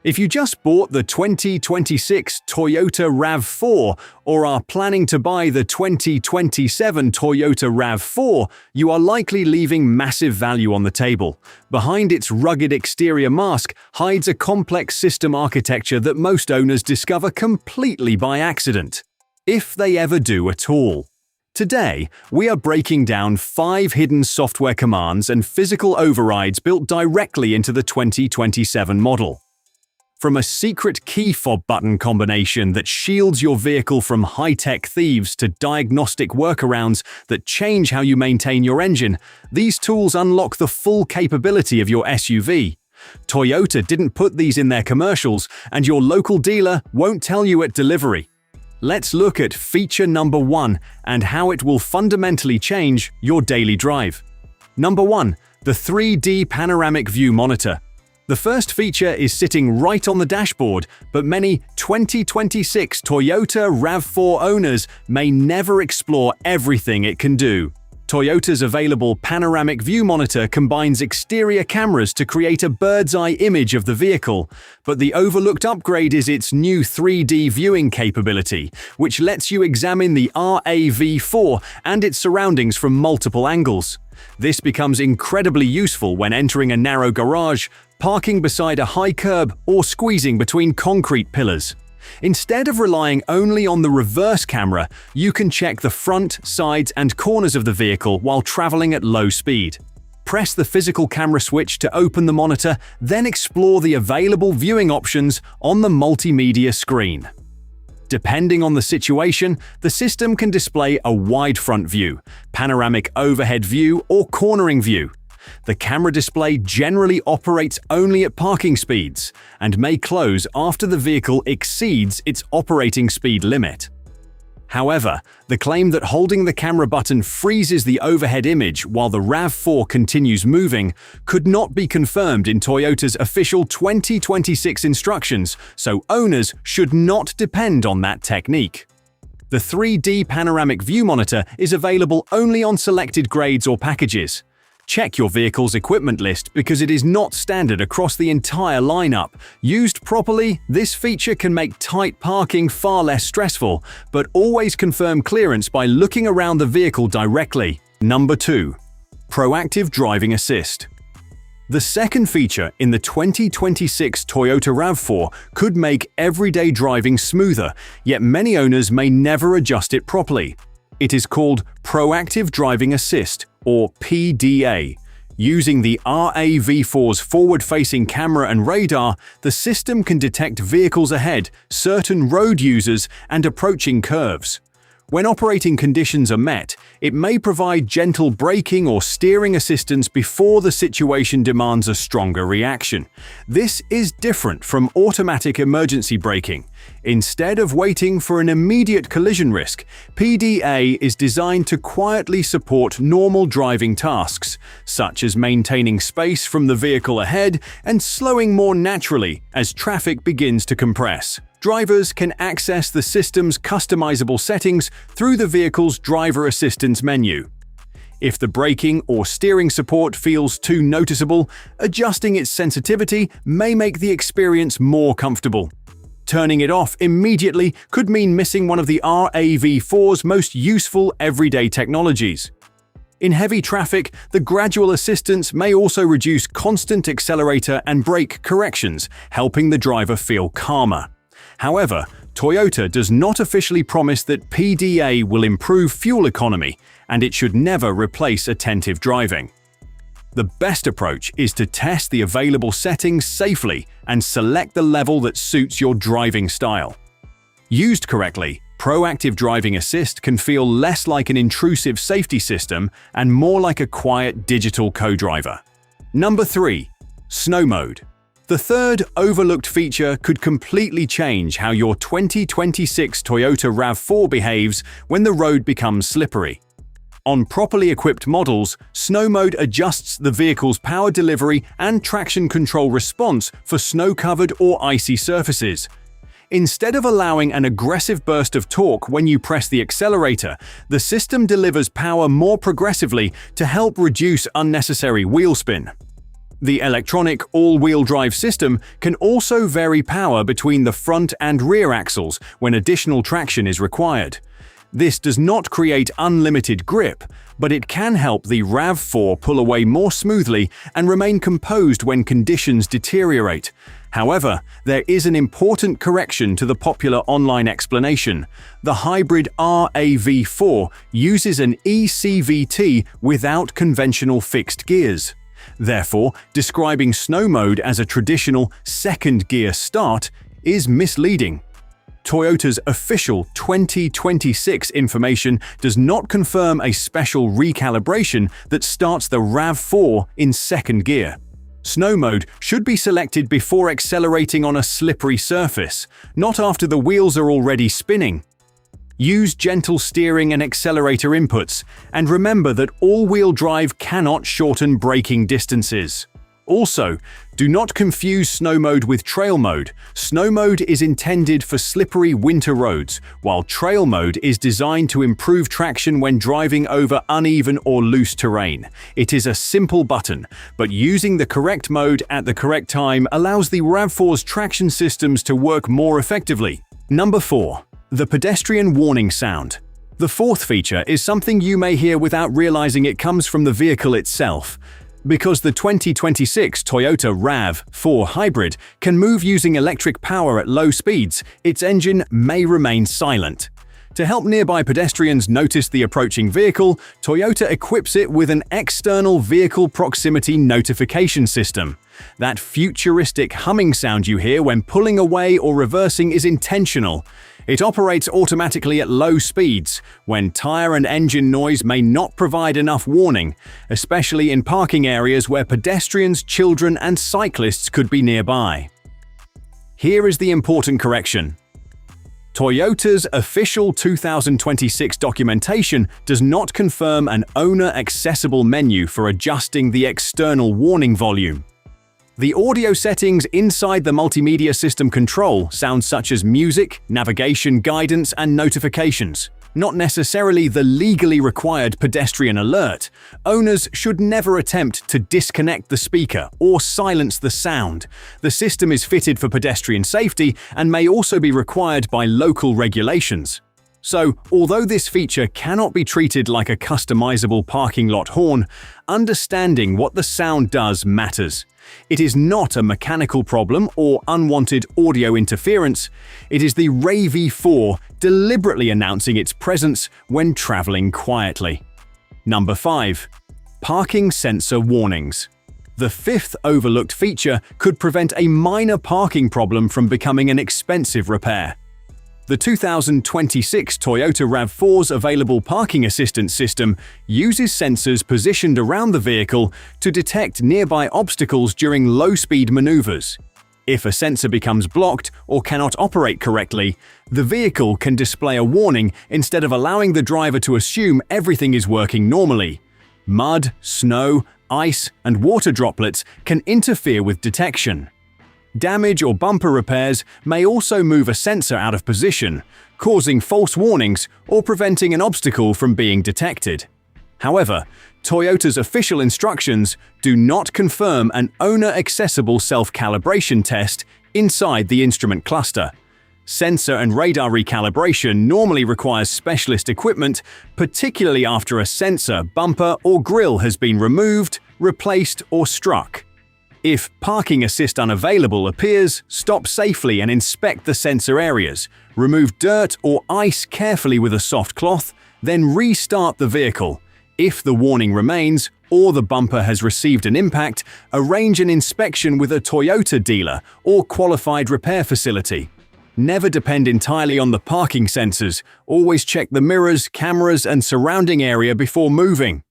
If you just bought the 2026 Toyota RAV4 or are planning to buy the 2027 Toyota RAV4, you are likely leaving massive value on the table. Behind its rugged exterior mask hides a complex system architecture that most owners discover completely by accident, if they ever do at all. Today, we are breaking down 5 hidden software commands and physical overrides built directly into the 2027 model. From a secret key fob button combination that shields your vehicle from high-tech thieves to diagnostic workarounds that change how you maintain your engine, these tools unlock the full capability of your SUV. Toyota didn't put these in their commercials, and your local dealer won't tell you at delivery. Let's look at feature number 1 and how it will fundamentally change your daily drive. Number 1. The 3D Panoramic View Monitor. The first feature is sitting right on the dashboard, but many 2026 Toyota RAV4 owners may never explore everything it can do. Toyota's available Panoramic View Monitor combines exterior cameras to create a bird's-eye image of the vehicle, but the overlooked upgrade is its new 3D viewing capability, which lets you examine the RAV4 and its surroundings from multiple angles. This becomes incredibly useful when entering a narrow garage, parking beside a high curb, or squeezing between concrete pillars. Instead of relying only on the reverse camera, you can check the front, sides, and corners of the vehicle while traveling at low speed. Press the physical camera switch to open the monitor, then explore the available viewing options on the multimedia screen. Depending on the situation, the system can display a wide front view, panoramic overhead view, or cornering view. The camera display generally operates only at parking speeds and may close after the vehicle exceeds its operating speed limit. However, the claim that holding the camera button freezes the overhead image while the RAV4 continues moving could not be confirmed in Toyota's official 2026 instructions, so owners should not depend on that technique. The 3D Panoramic View Monitor is available only on selected grades or packages. Check your vehicle's equipment list because it is not standard across the entire lineup. Used properly, this feature can make tight parking far less stressful, but always confirm clearance by looking around the vehicle directly. Number 2. Proactive Driving Assist. The second feature in the 2026 Toyota RAV4 could make everyday driving smoother, yet many owners may never adjust it properly. It is called Proactive Driving Assist, or PDA. Using the RAV4's forward-facing camera and radar, the system can detect vehicles ahead, certain road users, and approaching curves. When operating conditions are met, it may provide gentle braking or steering assistance before the situation demands a stronger reaction. This is different from automatic emergency braking. Instead of waiting for an immediate collision risk, PDA is designed to quietly support normal driving tasks, such as maintaining space from the vehicle ahead and slowing more naturally as traffic begins to compress. Drivers can access the system's customizable settings through the vehicle's driver assistance menu. If the braking or steering support feels too noticeable, adjusting its sensitivity may make the experience more comfortable. Turning it off immediately could mean missing one of the RAV4's most useful everyday technologies. In heavy traffic, the gradual assistance may also reduce constant accelerator and brake corrections, helping the driver feel calmer. However, Toyota does not officially promise that PDA will improve fuel economy, and it should never replace attentive driving. The best approach is to test the available settings safely and select the level that suits your driving style. Used correctly, Proactive Driving Assist can feel less like an intrusive safety system and more like a quiet digital co-driver. Number 3. Snow Mode. The third overlooked feature could completely change how your 2026 Toyota RAV4 behaves when the road becomes slippery. On properly equipped models, Snow Mode adjusts the vehicle's power delivery and traction control response for snow-covered or icy surfaces. Instead of allowing an aggressive burst of torque when you press the accelerator, the system delivers power more progressively to help reduce unnecessary wheel spin. The electronic all-wheel drive system can also vary power between the front and rear axles when additional traction is required. This does not create unlimited grip, but it can help the RAV4 pull away more smoothly and remain composed when conditions deteriorate. However, there is an important correction to the popular online explanation. The hybrid RAV4 uses an eCVT without conventional fixed gears. Therefore, describing snow mode as a traditional second-gear start is misleading. Toyota's official 2026 information does not confirm a special recalibration that starts the RAV4 in second gear. Snow mode should be selected before accelerating on a slippery surface, not after the wheels are already spinning. Use gentle steering and accelerator inputs, and remember that all-wheel drive cannot shorten braking distances. Also, do not confuse snow mode with trail mode. Snow mode is intended for slippery winter roads, while trail mode is designed to improve traction when driving over uneven or loose terrain. It is a simple button, but using the correct mode at the correct time allows the RAV4's traction systems to work more effectively. Number 4. The pedestrian warning sound. The fourth feature is something you may hear without realizing it comes from the vehicle itself. Because the 2026 Toyota RAV4 Hybrid can move using electric power at low speeds, its engine may remain silent. To help nearby pedestrians notice the approaching vehicle, Toyota equips it with an external vehicle proximity notification system. That futuristic humming sound you hear when pulling away or reversing is intentional. It operates automatically at low speeds, when tire and engine noise may not provide enough warning, especially in parking areas where pedestrians, children, and cyclists could be nearby. Here is the important correction. Toyota's official 2026 documentation does not confirm an owner-accessible menu for adjusting the external warning volume. The audio settings inside the multimedia system control sounds such as music, navigation, guidance, and notifications, not necessarily the legally required pedestrian alert. Owners should never attempt to disconnect the speaker or silence the sound. The system is fitted for pedestrian safety and may also be required by local regulations. So, although this feature cannot be treated like a customizable parking lot horn, understanding what the sound does matters. It is not a mechanical problem or unwanted audio interference. It is the RAV4 deliberately announcing its presence when traveling quietly. Number 5. Parking sensor warnings. The fifth overlooked feature could prevent a minor parking problem from becoming an expensive repair. The 2026 Toyota RAV4's available parking assistance system uses sensors positioned around the vehicle to detect nearby obstacles during low-speed maneuvers. If a sensor becomes blocked or cannot operate correctly, the vehicle can display a warning instead of allowing the driver to assume everything is working normally. Mud, snow, ice, and water droplets can interfere with detection. Damage or bumper repairs may also move a sensor out of position, causing false warnings or preventing an obstacle from being detected. However, Toyota's official instructions do not confirm an owner-accessible self-calibration test inside the instrument cluster. Sensor and radar recalibration normally requires specialist equipment, particularly after a sensor, bumper, or grille has been removed, replaced, or struck. If parking assist unavailable appears, stop safely and inspect the sensor areas. Remove dirt or ice carefully with a soft cloth, then restart the vehicle. If the warning remains or the bumper has received an impact, arrange an inspection with a Toyota dealer or qualified repair facility. Never depend entirely on the parking sensors. Always check the mirrors, cameras, and surrounding area before moving.